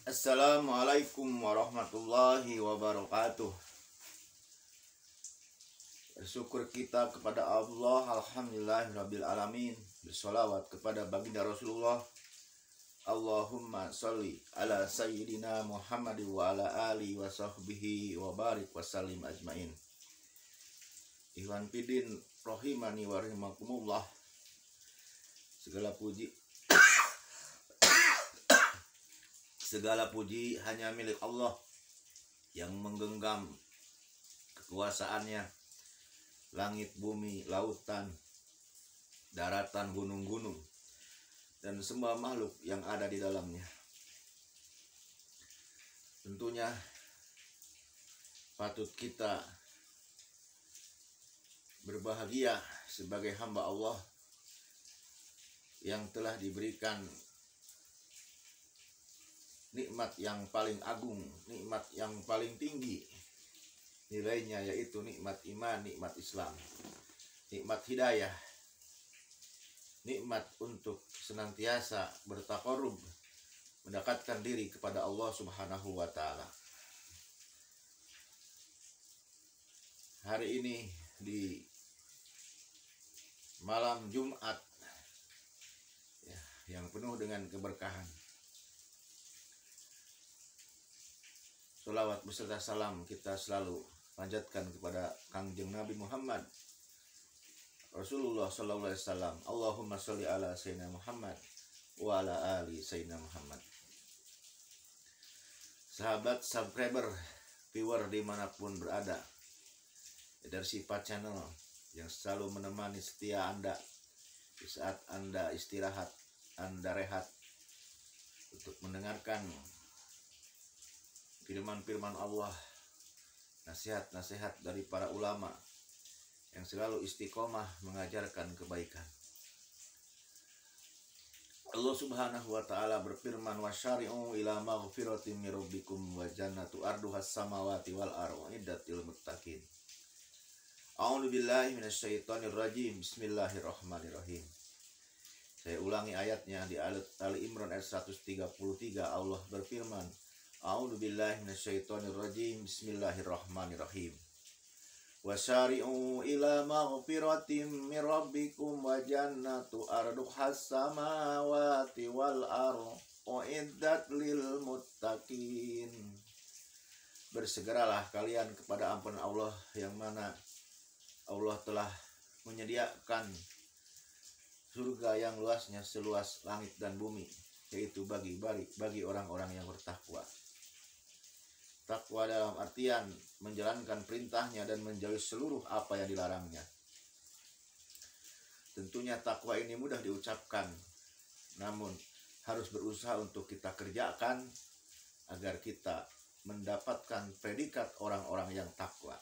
Assalamualaikum warahmatullahi wabarakatuh. Bersyukur kita kepada Allah, alhamdulillahirabbil alamin. Bersolawat kepada baginda Rasulullah. Allahumma sholli ala sayyidina Muhammad wa ala alihi wa sahbihi wa barik wa sallim ajmain. Ikhwan Fidin rahimani wa rahimakumullah. Segala puji hanya milik Allah yang menggenggam kekuasaannya, langit, bumi, lautan, daratan, gunung-gunung, dan semua makhluk yang ada di dalamnya. Tentunya patut kita berbahagia sebagai hamba Allah yang telah diberikan nikmat yang paling agung, nikmat yang paling tinggi nilainya, yaitu nikmat iman, nikmat Islam, nikmat hidayah, nikmat untuk senantiasa bertaqarrub, mendekatkan diri kepada Allah Subhanahu wa Ta'ala. Hari ini di malam Jumat yang penuh dengan keberkahan, sholawat beserta salam kita selalu panjatkan kepada Kangjeng Nabi Muhammad Rasulullah sallallahu alaihi wasallam. Allahumma sholli ala sayyidina Muhammad wa ala ali sayyidina Muhammad. Sahabat, subscriber, viewer dimanapun berada, dari Sifat Channel yang selalu menemani setia Anda di saat Anda istirahat, Anda rehat, untuk mendengarkan firman-firman Allah, nasihat-nasihat dari para ulama yang selalu istiqomah mengajarkan kebaikan. Allah Subhanahu wa Ta'ala berfirman, wasyari'u ila maghfiratin min rabbikum wa jannatu arduhas samawati wal ardu iddatil muttaqin. A'udzu billahi minasyaitonir rajim. Bismillahirrahmanirrahim. Saya ulangi ayatnya di Ali Imran ayat 133. Allah berfirman, a'udzu billahi minasyaitonir rajim. Bismillahirrahmanirrahim. Wasyari'u ila maghfiratin min rabbikum wa jannatu arduhas samawati wal ardu uiddat lil muttaqin. Bersegeralah kalian kepada ampunan Allah, yang mana Allah telah menyediakan surga yang luasnya seluas langit dan bumi, yaitu bagi orang-orang yang bertakwa. Takwa dalam artian menjalankan perintahnya dan menjauhi seluruh apa yang dilarangnya. Tentunya takwa ini mudah diucapkan, namun harus berusaha untuk kita kerjakan agar kita mendapatkan predikat orang-orang yang takwa.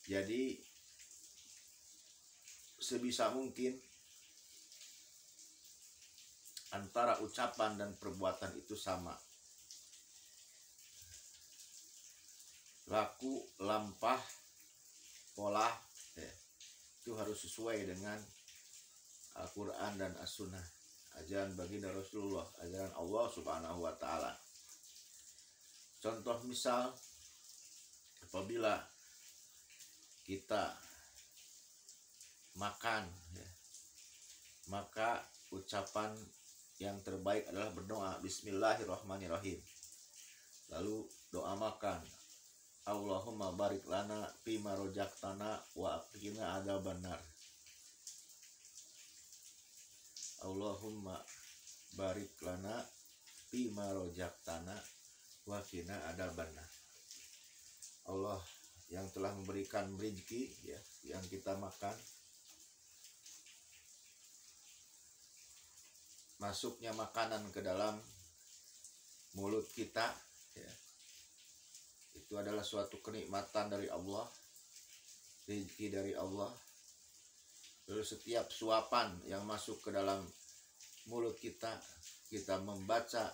Jadi sebisa mungkin antara ucapan dan perbuatan itu sama. Laku, lampah, pola, itu harus sesuai dengan Al-Quran dan As-Sunnah, ajaran baginda Rasulullah, ajaran Allah Subhanahu wa Ta'ala. Contoh misal, apabila kita makan, maka ucapan yang terbaik adalah berdoa Bismillahirrahmanirrahim. Lalu doa makan, Allahumma barik lana fima rojaktana wa aqina adzabannar. Allahumma barik lana fima rojaktana wa qina adzabannar. Allah yang telah memberikan rezeki, yang kita makan, masuknya makanan ke dalam mulut kita, itu adalah suatu kenikmatan dari Allah, rezeki dari Allah. Lalu setiap suapan yang masuk ke dalam mulut kita, kita membaca,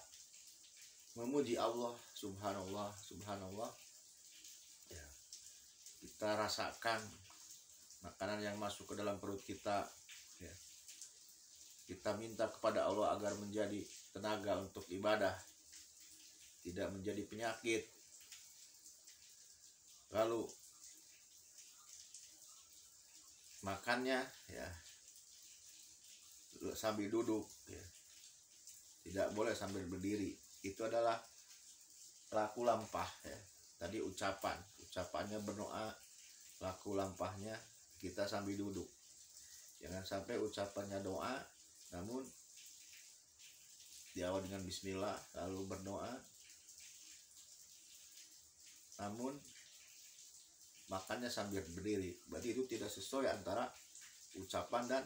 memuji Allah, subhanallah, subhanallah, kita rasakan makanan yang masuk ke dalam perut kita, Kita minta kepada Allah agar menjadi tenaga untuk ibadah, tidak menjadi penyakit. Lalu makannya ya sambil duduk ya. Tidak boleh sambil berdiri. Itu adalah laku lampah ya. Tadi ucapannya berdoa, laku lampahnya kita sambil duduk. Jangan sampai ucapannya doa namun diawali dengan bismillah lalu berdoa, namun makannya sambil berdiri. Berarti itu tidak sesuai antara ucapan dan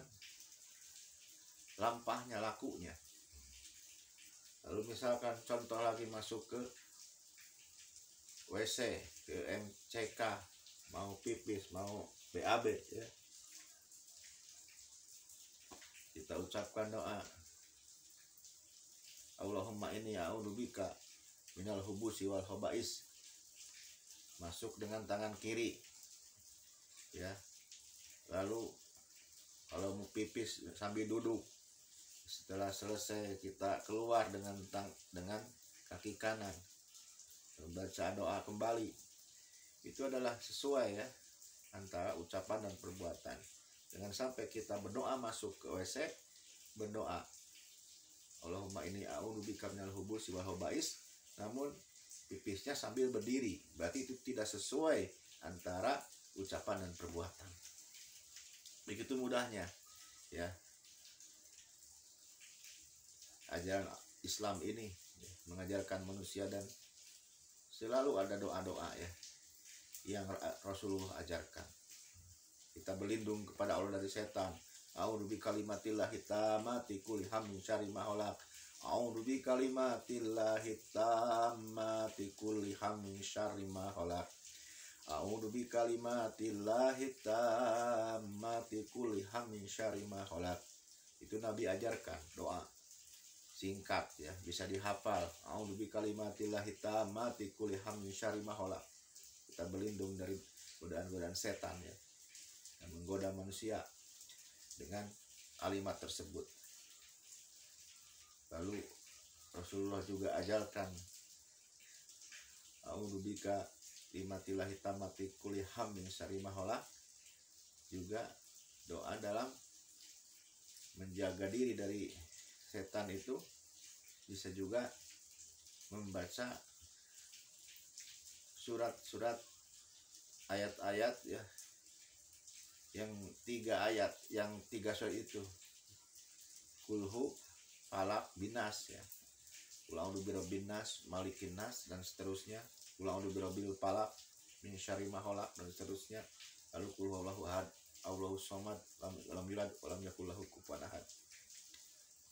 lampahnya, lakunya. Lalu misalkan contoh lagi masuk ke WC, ke MCK, mau pipis, mau BAB ya. Kita ucapkan doa, Allahumma inni a'udzubika minal hubusi wal khaba'is. Masuk dengan tangan kiri ya. Lalu kalau mau pipis sambil duduk. Setelah selesai kita keluar dengan kaki kanan, membaca doa kembali. Itu adalah sesuai ya antara ucapan dan perbuatan. Jangan sampai kita berdoa masuk ke WC, berdoa Allahumma inni a'udzubika minal hubusi wal khaba'is, namun pipisnya sambil berdiri. Berarti itu tidak sesuai antara ucapan dan perbuatan. Begitu mudahnya ya ajaran Islam ini ya, mengajarkan manusia, dan selalu ada doa-doa ya yang Rasulullah ajarkan. Kita berlindung kepada Allah dari setan. A'udzu bikalimatillahi tammati kulli hammin syarri ma khalaq. A'udzu bikalimatillahi tammati kulli hammin syarri ma khalaq. A'udzu bikalimatillahi tammati kulli hammin syarri ma khalaq. Itu Nabi ajarkan doa singkat ya, bisa dihafal. A'udzu bikalimatillahi tammati kulli hammin syarri ma khalaq. Kita berlindung dari godaan-godaan setan ya, yang menggoda manusia dengan kalimat tersebut. Lalu Rasulullah juga ajarkan A'udzu bikalimatillahi tammati kulli hammin syarri ma khalaq, juga doa dalam menjaga diri dari setan. Itu bisa juga membaca surat-surat, ayat-ayat ya, yang 3 ayat, yang 3 surat itu, kulhu, falak, binas ya, qul a'udzu birabbin nas, malikin nas, dan seterusnya, qul a'udzu birabbil falaq min syarri ma khalaq, dan seterusnya. Lalu qul huwallahu ahad, Allahus samad, lam yulad wa lam yakul lahu kufuwan ahad.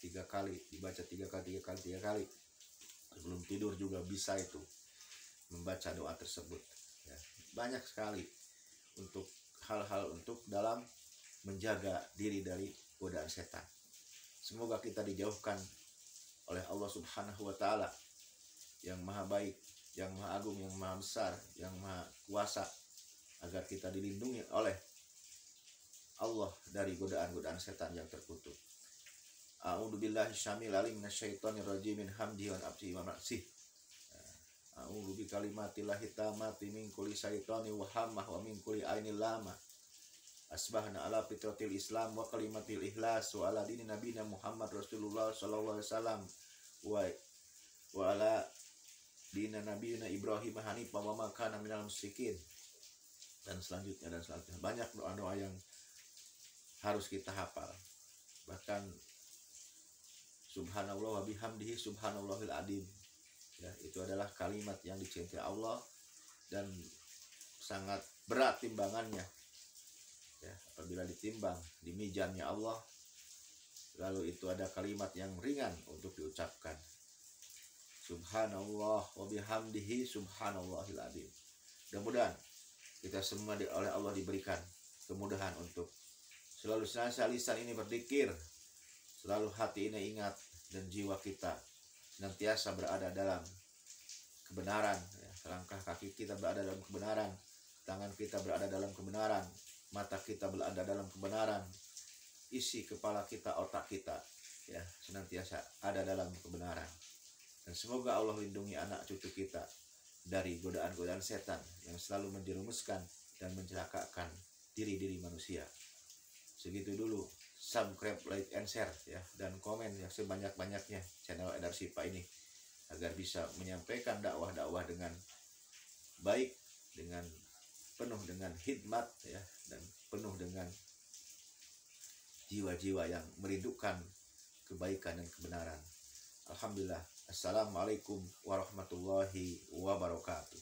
3 kali dibaca, 3 kali. Sebelum tidur juga bisa itu membaca doa tersebut ya. Banyak sekali untuk hal-hal untuk dalam menjaga diri dari godaan setan. Semoga kita dijauhkan oleh Allah Subhanahu wa taala yang maha baik, yang maha agung, yang maha besar, yang maha kuasa, agar kita dilindungi oleh Allah dari godaan-godaan setan yang terkutuk. A'udzu billahi syamil alim minasyaitonir rajim min hamdihi wa nafsihi wa nafsihi. A'udzu bikalimatillahi tammati min kulli syaitani wa hammah wa min kulli ainil lama. Asbahna ala fitratil Islam wa kalimatil ikhlas wa ala dini nabiyina Muhammad Rasulullah sallallahu alaihi wasallam wa ala dini nabiyina Ibrahim hanifan wa ma kana minal musyrikin. Dan selanjutnya banyak doa-doa yang harus kita hafal. Bahkan subhanallah wa bihamdihi subhanallahil adim ya, itu adalah kalimat yang dicintai Allah dan sangat berat timbangannya ya. Apabila ditimbang di mizannya Allah, lalu itu ada kalimat yang ringan untuk diucapkan, subhanallah wa bihamdihi subhanallahil adim. Mudah-mudahan kita semua oleh Allah diberikan kemudahan untuk selalu senantiasa lisan ini berzikir, selalu hati ini ingat, dan jiwa kita senantiasa berada dalam kebenaran ya. Langkah kaki kita berada dalam kebenaran, tangan kita berada dalam kebenaran, mata kita berada dalam kebenaran, isi kepala kita, otak kita senantiasa ada dalam kebenaran. Dan semoga Allah lindungi anak cucu kita dari godaan-godaan setan yang selalu menjerumuskan dan mencelakakan diri-diri manusia. Segitu dulu. Subscribe, like, and share ya, dan komen yang sebanyak-banyaknya channel Edar Sipa ini agar bisa menyampaikan dakwah-dakwah dengan baik, dengan penuh dengan hikmat ya, dan penuh dengan jiwa-jiwa yang merindukan kebaikan dan kebenaran. Alhamdulillah. Assalamualaikum warahmatullahi wabarakatuh.